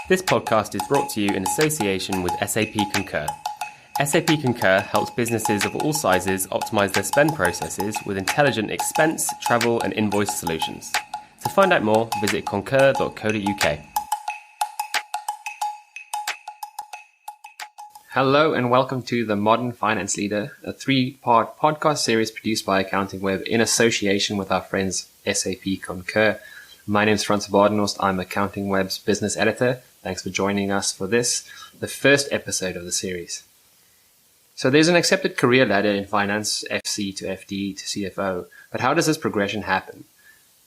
This podcast is brought to you in association with SAP Concur. SAP Concur helps businesses of all sizes optimize their spend processes with intelligent expense, travel, and invoice solutions. To find out more, visit concur.co.uk. Hello and welcome to The Modern Finance Leader, a 3-part podcast series produced by AccountingWEB in association with our friends SAP Concur. My name is Frans Badenhorst. I'm AccountingWEB's business editor. Thanks for joining us for this, the first episode of the series. So there's an accepted career ladder in finance, FC to FD to CFO, but how does this progression happen?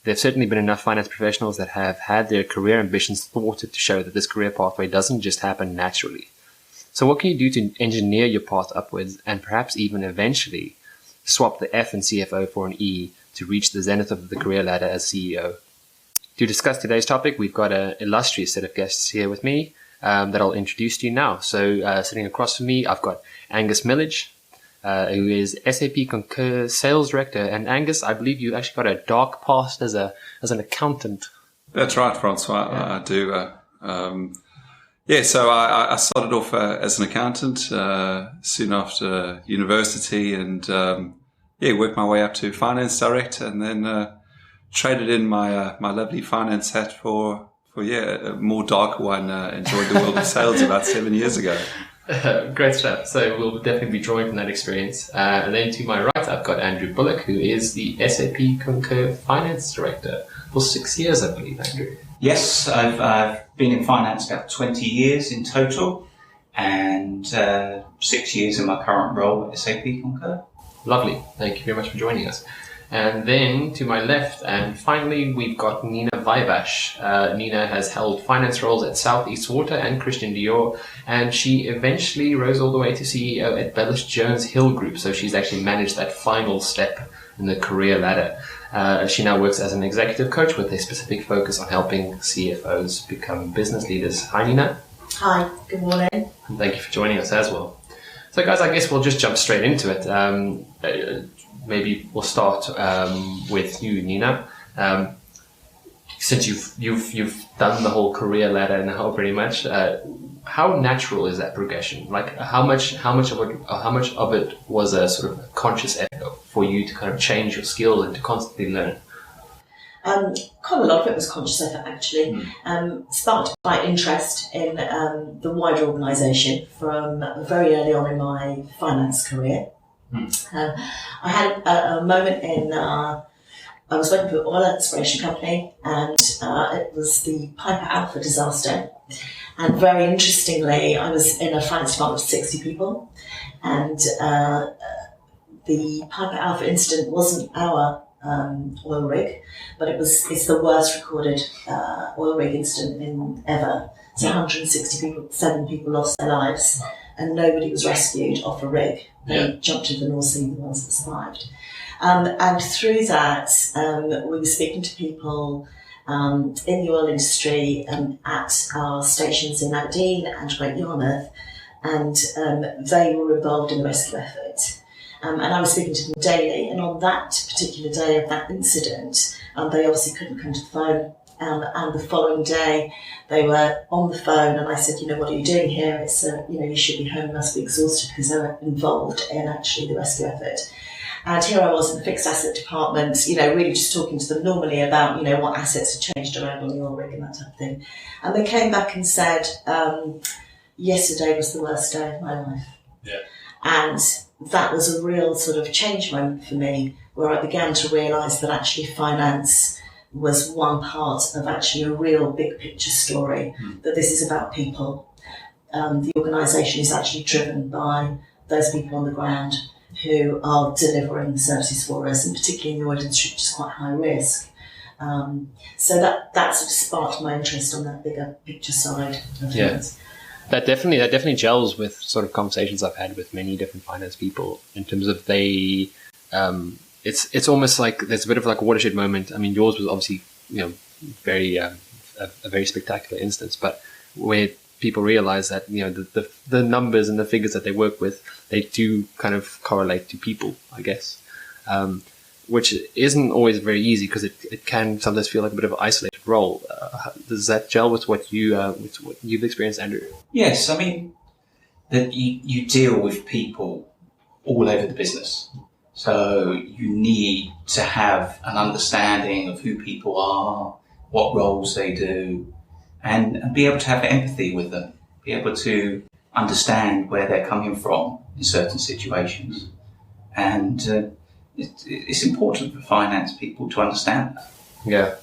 There have certainly been enough finance professionals that have had their career ambitions thwarted to show that this career pathway doesn't just happen naturally. So what can you do to engineer your path upwards and perhaps even eventually swap the F in CFO for an E to reach the zenith of the career ladder as CEO? To discuss today's topic, we've got an illustrious set of guests here with me that I'll introduce to you now. So sitting across from me, I've got Angus Millage, who is SAP Concur Sales Director. And Angus, I believe you actually got a dark past as an accountant. That's right, Francois. Yeah. I do. So I started off as an accountant soon after university and worked my way up to finance director and then traded in my lovely finance hat for a more darker one. Enjoyed the world of sales about 7 years ago. Great stuff. So we'll definitely be drawing from that experience. And then to my right, I've got Andrew Bullock, who is the SAP Concur Finance Director for 6 years, I believe, Andrew. Yes, I've been in finance about 20 years in total and 6 years in my current role at SAP Concur. Lovely. Thank you very much for joining us. And then to my left, and finally, we've got Nina Vivash. Nina has held finance roles at Southeast Water and Christian Dior, and she eventually rose all the way to CEO at Bellis Jones Hill Group. So she's actually managed that final step in the career ladder. She now works as an executive coach with a specific focus on helping CFOs become business leaders. Hi, Nina. Hi, good morning. And thank you for joining us as well. So, guys, I guess we'll just jump straight into it. Maybe we'll start with you, Nina. Since you've done the whole career ladder now, pretty much, how natural is that progression? Like, how much of it was a sort of conscious effort for you to kind of change your skills and to constantly learn? Quite a lot of it was conscious effort, actually. Sparked by interest in the wider organisation from very early on in my finance career. I had a moment I was working for an oil exploration company, and it was the Piper Alpha disaster. And very interestingly, I was in a finance department of 60 people, and the Piper Alpha incident wasn't our oil rig, but it's the worst recorded oil rig incident ever. So 7 people lost their lives, and nobody was rescued off a rig. They jumped into the North Sea, the ones that survived. And through that, we were speaking to people in the oil industry at our stations in Aberdeen and Great Yarmouth, and they were involved in the rescue effort. And I was speaking to them daily, and on that particular day of that incident, they obviously couldn't come to the phone. And the following day, they were on the phone, and I said, what are you doing here? It's, you should be home, must be exhausted, because they were involved in actually the rescue effort. And here I was in the fixed asset department, really just talking to them normally about, what assets had changed around on the oil rig and that type of thing. And they came back and said, yesterday was the worst day of my life. Yeah. And that was a real sort of change moment for me, where I began to realise that actually finance was one part of actually a real big picture story, that this is about people. The organisation is actually driven by those people on the ground who are delivering services for us, and particularly in the oil industry, which is quite high risk. So that sort of sparked my interest on that bigger picture side of things. That definitely gels with sort of conversations I've had with many different finance people in terms of it's almost like there's a bit of like a watershed moment. I mean, yours was obviously, very a very spectacular instance, but where people realize that, the numbers and the figures that they work with, they do kind of correlate to people, I guess. which isn't always very easy because it can sometimes feel like a bit of an isolated role. Does that gel with what you've experienced, Andrew? Yes, I mean, that you deal with people all over the business. So you need to have an understanding of who people are, what roles they do, and be able to have empathy with them, be able to understand where they're coming from in certain situations. And it's important for finance people to understand that. Yeah.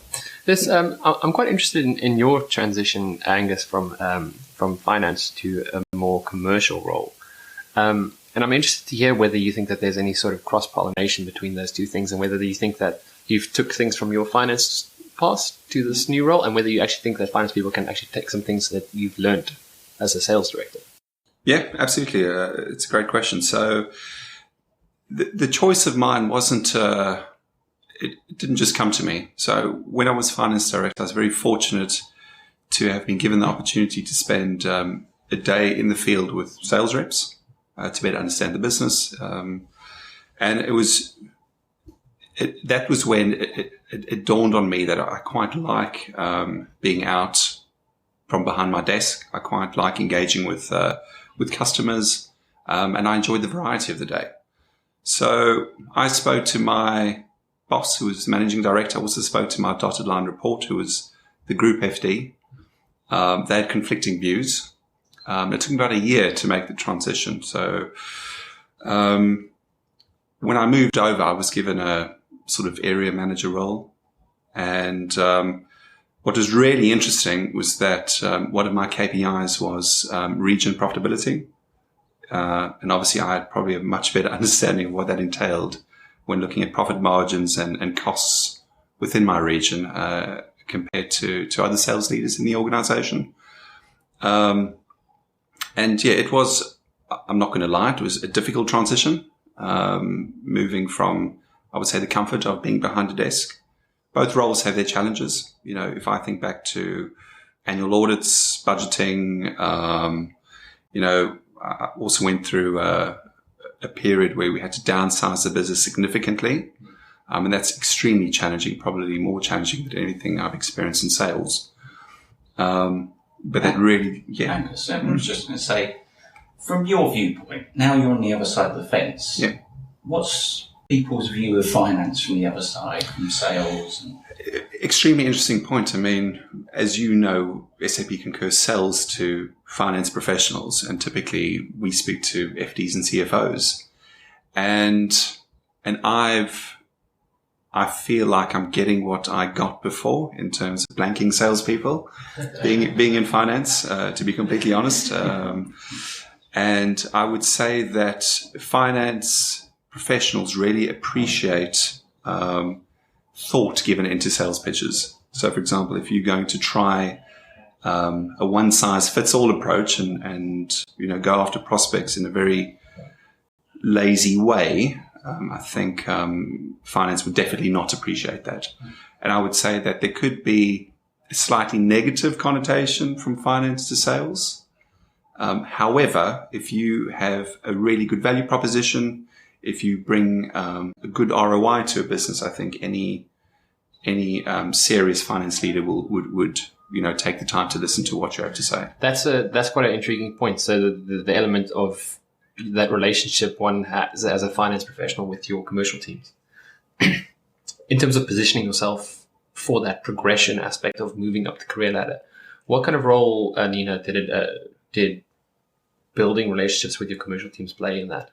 I'm quite interested in your transition, Angus, from finance to a more commercial role. And I'm interested to hear whether you think that there's any sort of cross-pollination between those two things, and whether you think that you've took things from your finance past to this new role, and whether you actually think that finance people can actually take some things that you've learned as a sales director. Yeah, absolutely. It's a great question. So the choice of mine wasn't, it didn't just come to me. So when I was finance director, I was very fortunate to have been given the opportunity to spend a day in the field with sales reps to better understand the business. And that was when it dawned on me that I quite like being out from behind my desk. I quite like engaging with customers, and I enjoyed the variety of the day. So I spoke to my boss, who was managing director. I also spoke to my dotted line report, who was the group FD. They had conflicting views. It took me about a year to make the transition. So when I moved over, I was given a sort of area manager role. And what was really interesting was that one of my KPIs was region profitability. And obviously I had probably a much better understanding of what that entailed when looking at profit margins and costs within my region compared to other sales leaders in the organization. And yeah, it was, I'm not going to lie, it was a difficult transition, moving from, I would say, the comfort of being behind a desk. Both roles have their challenges. You know, if I think back to annual audits, budgeting, I also went through a period where we had to downsize the business significantly. And that's extremely challenging, probably more challenging than anything I've experienced in sales. But that really, yeah. Angus, I was just going to say, from your viewpoint, now you're on the other side of the fence. Yeah. What's people's view of finance from the other side, from sales? Extremely interesting point. I mean, as you know, SAP Concur sells to finance professionals, and typically we speak to FDs and CFOs. And I feel like I'm getting what I got before in terms of blanking salespeople, being in finance, to be completely honest. And I would say that finance professionals really appreciate thought given into sales pitches. So, for example, if you're going to try a one-size-fits-all approach and go after prospects in a very lazy way, I think finance would definitely not appreciate that. And I would say that there could be a slightly negative connotation from finance to sales. However, if you have a really good value proposition, if you bring a good ROI to a business, I think any serious finance leader would take the time to listen to what you have to say. That's quite an intriguing point. So the element of that relationship one has as a finance professional with your commercial teams, in terms of positioning yourself for that progression aspect of moving up the career ladder, what kind of role, Nina, did building relationships with your commercial teams play in that?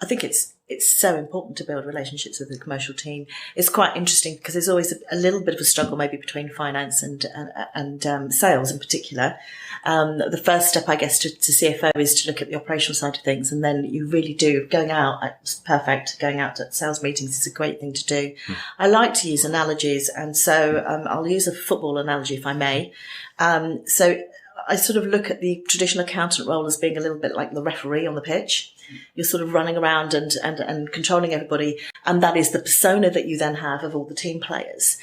I think it's so important to build relationships with the commercial team. It's quite interesting because there's always a little bit of a struggle maybe between finance and sales in particular. The first step, I guess, to CFO is to look at the operational side of things, and then you really do going out. It's perfect. Going out to sales meetings is a great thing to do. I like to use analogies, and so I'll use a football analogy if I may. So I sort of look at the traditional accountant role as being a little bit like the referee on the pitch. You're sort of running around and controlling everybody. And that is the persona that you then have of all the team players,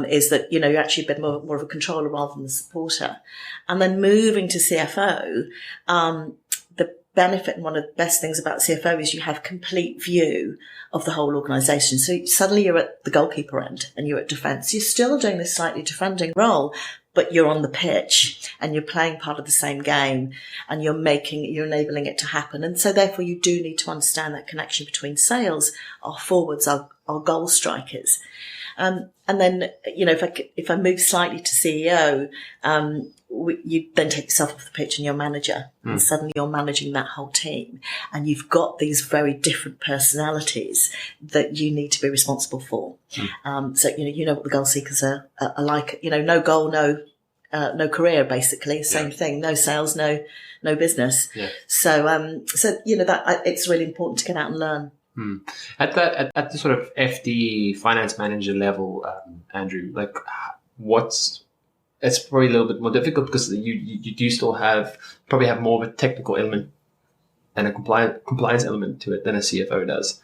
is that, you're actually a bit more of a controller rather than a supporter. And then moving to CFO, benefit and one of the best things about CFO is you have complete view of the whole organisation. So suddenly you're at the goalkeeper end and you're at defence. You're still doing this slightly defending role, but you're on the pitch and you're playing part of the same game and you're enabling it to happen. And so therefore you do need to understand that connection between sales, our forwards, our goal strikers. And then, if I move slightly to CEO, you then take yourself off the pitch and you're manager. And suddenly you're managing that whole team. And you've got these very different personalities that you need to be responsible for. So, you know what the goal seekers are like. No goal, no career, basically. Same thing. No sales, no business. Yeah. So, that it's really important to get out and learn. At the sort of FD finance manager level, Andrew, it's probably a little bit more difficult because you do still probably have more of a technical element and a compliance element to it than a CFO does.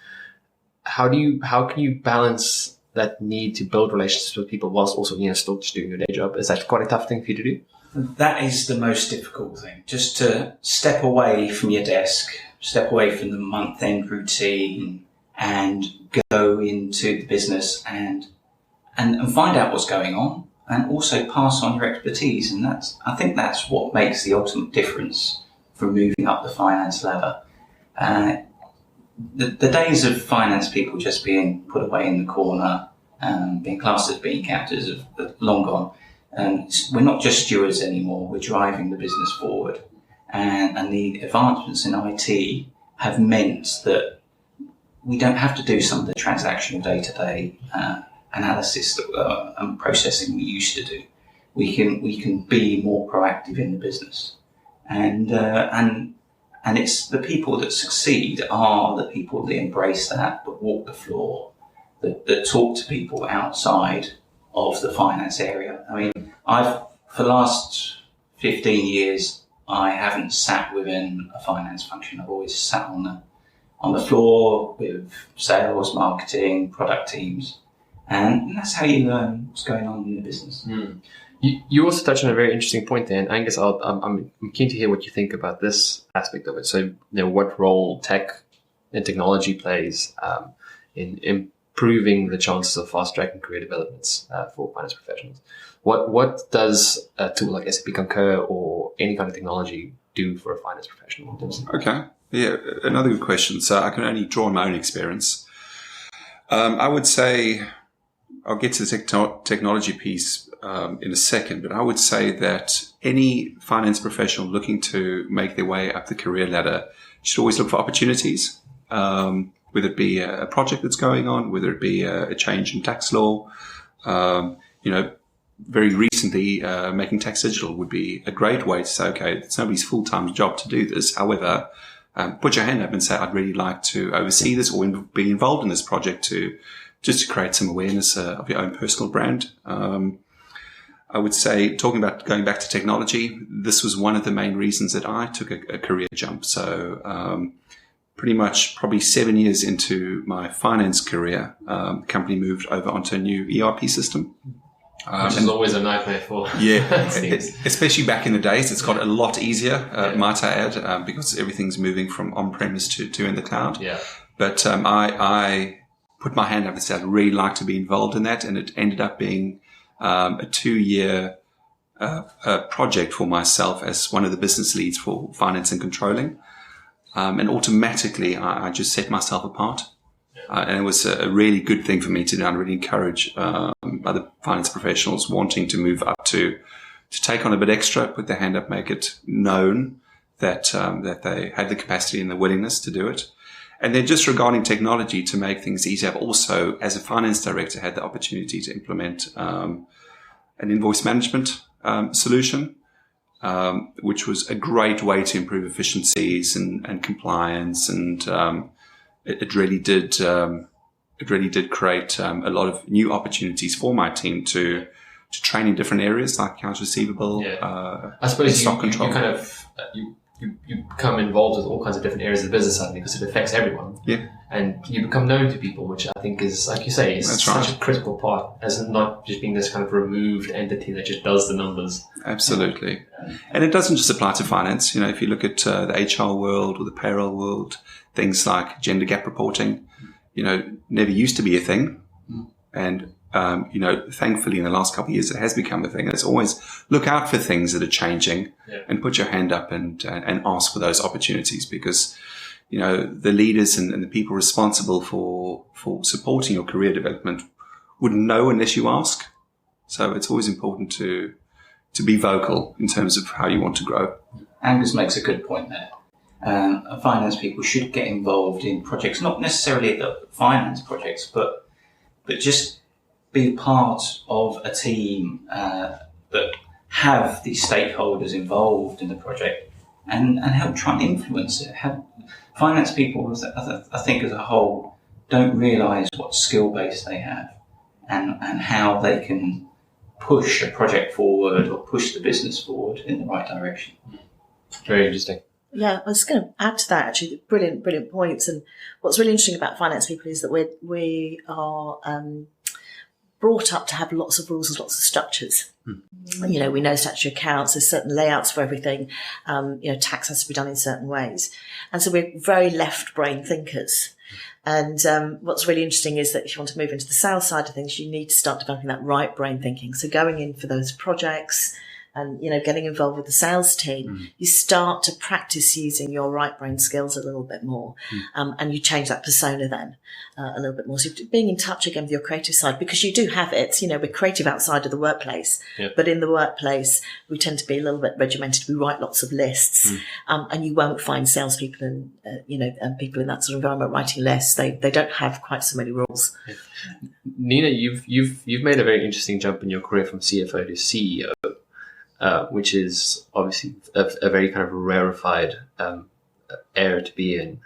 How can you balance that need to build relationships with people whilst also still just doing your day job? Is that quite a tough thing for you to do? That is the most difficult thing. Just to step away from your desk, step away from the month-end routine and go into the business and find out what's going on and also pass on your expertise. And I think that's what makes the ultimate difference from moving up the finance ladder. The days of finance people just being put away in the corner, being classed as bean counters are long gone. We're not just stewards anymore, we're driving the business forward. And the advancements in IT have meant that we don't have to do some of the transactional day-to-day analysis and processing we used to do. We can be more proactive in the business, and it's the people that succeed are the people that embrace that walk the floor, that talk to people outside of the finance area. I mean, for the last 15 years, I haven't sat within a finance function. I've always sat on the floor with sales, marketing, product teams. And that's how you learn what's going on in the business. You also touched on a very interesting point there, and Angus, I'm keen to hear what you think about this aspect of it. So, what role tech and technology plays in improving the chances of fast-tracking career developments for finance professionals. What does a tool like SAP Concur or any kind of technology do for a finance professional? Okay, yeah, another good question. So I can only draw on my own experience. I would say, I'll get to the technology piece in a second, but I would say that any finance professional looking to make their way up the career ladder should always look for opportunities, whether it be a project that's going on, whether it be a change in tax law. Very recently, making tax digital would be a great way to say, okay, it's nobody's full-time job to do this. However, put your hand up and say, I'd really like to oversee this or be involved in this project just to create some awareness of your own personal brand. I would say, talking about going back to technology, this was one of the main reasons that I took a career jump. So pretty much probably 7 years into my finance career, the company moved over onto a new ERP system. Which is always a nightmare for. Yeah, especially back in the days. It's got a lot easier, might I add, because everything's moving from on-premise to in the cloud. Yeah. But I put my hand up and said I'd really like to be involved in that, and it ended up being a 2-year project for myself as one of the business leads for finance and controlling. And automatically, I just set myself apart. And it was a really good thing for me to do. I really encourage other finance professionals wanting to move up to take on a bit extra, put their hand up, make it known that they have the capacity and the willingness to do it. And then just regarding technology to make things easier, I've also, as a finance director, had the opportunity to implement an invoice management solution, which was a great way to improve efficiencies and compliance, and it really did create a lot of new opportunities for my team to train in different areas like accounts receivable, I suppose stock control. You kind of you become involved with all kinds of different areas of the business suddenly because it affects everyone. Yeah. and you become known to people, which I think is, like you say, is That's such right. a critical part, as not just being this kind of removed entity that just does the numbers. Absolutely. And it doesn't just apply to finance. If you look at the HR world or the payroll world, things like gender gap reporting, never used to be a thing. And, thankfully in the last couple of years, it has become a thing. And it's always look out for things that are changing and put your hand up and ask for those opportunities, because, the leaders and the people responsible for supporting your career development wouldn't know unless you ask. So it's always important to be vocal in terms of how you want to grow. Angus makes a good point there. Finance people should get involved in projects, not necessarily the finance projects, but just be part of a team that have the stakeholders involved in the project and help try and influence it. Finance people, I think as a whole, don't realise what skill base they have and how they can push a project forward or push the business forward in the right direction. Very interesting. Yeah, I was going to add to that, actually. Brilliant points. And what's really interesting about finance people is that we are brought up to have lots of rules and lots of structures. We know statutory accounts, there's certain layouts for everything. Tax has to be done in certain ways. And so we're very left brain thinkers. And what's really interesting is that if you want to move into the sales side of things, you need to start developing that right brain thinking. So going in for those projects and, getting involved with the sales team, you start to practice using your right brain skills a little bit more. And you change that persona then a little bit more. So being in touch again with your creative side, because you do have it, we're creative outside of the workplace, but in the workplace, we tend to be a little bit regimented. We write lots of lists, and you won't find salespeople and people in that sort of environment writing lists. They don't have quite so many rules. Yeah. Nina, you've made a very interesting jump in your career from CFO to CEO. Which is obviously a very kind of rarefied area to be in.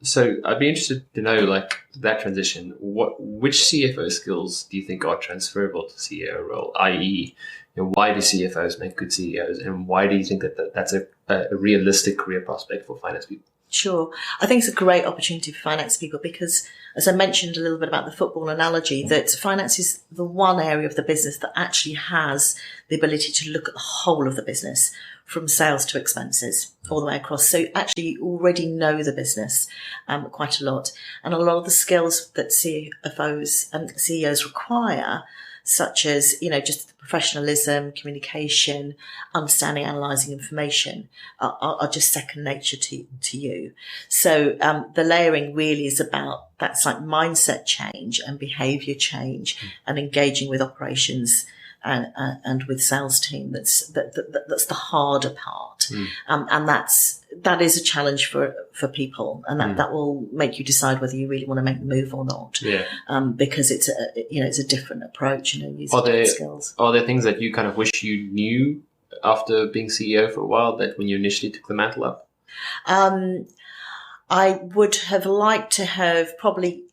So I'd be interested to know, like, that transition. Which CFO skills do you think are transferable to CEO role? I.e., why do CFOs make good CEOs, and why do you think that's a realistic career prospect for finance people? Sure. I think it's a great opportunity for finance people because, as I mentioned a little bit about the football analogy, that finance is the one area of the business that actually has the ability to look at the whole of the business, from sales to expenses, all the way across. So actually you already know the business quite a lot. And a lot of the skills that CFOs and CEOs require, such as, just professionalism, communication, understanding, analysing information, are just second nature to you. So the layering really is about that's like mindset change and behaviour change and engaging with operations and with sales team. That's the harder part, and that is a challenge for people, and that will make you decide whether you really want to make the move or not. Because it's a different approach. Using different skills. Are there things that you kind of wish you knew after being CEO for a while, that when you initially took the mantle up? I would have liked to have probably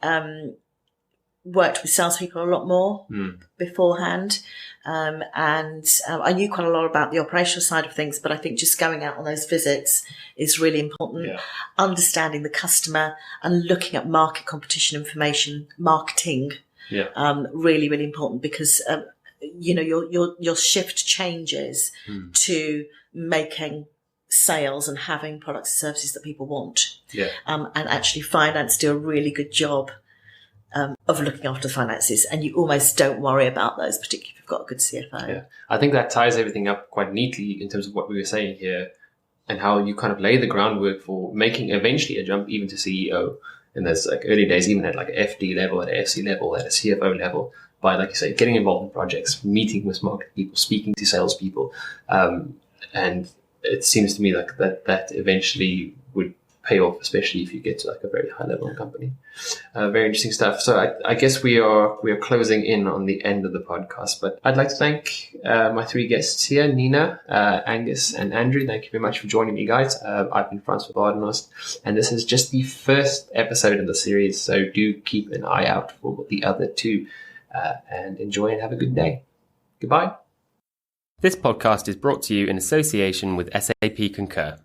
worked with salespeople a lot more beforehand. And I knew quite a lot about the operational side of things, but I think just going out on those visits is really important. Understanding the customer and looking at market competition information, marketing, really, really important, because your shift changes to making sales and having products and services that people want. And actually finance do a really good job of looking after the finances, and you almost don't worry about those, particularly if you've got a good CFO. I think that ties everything up quite neatly in terms of what we were saying here, and how you kind of lay the groundwork for making eventually a jump even to CEO. And there's like early days, even at like an FD level, at an FC level, at a CFO level, by, like you say, getting involved in projects, meeting with market people, speaking to salespeople, and it seems to me like that eventually would pay off, especially if you get to like a very high level company. Very interesting stuff. So I guess we are closing in on the end of the podcast, but I'd like to thank my three guests here, Nina, Angus, and Andrew. Thank you very much for joining me, guys. I've been Francois Bardenost, and this is just the first episode in the series, so do keep an eye out for the other two, and enjoy and have a good day. Goodbye. This podcast is brought to you in association with SAP Concur.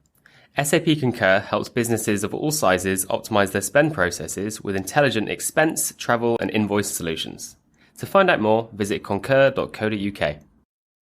SAP Concur helps businesses of all sizes optimize their spend processes with intelligent expense, travel, and invoice solutions. To find out more, visit concur.co.uk.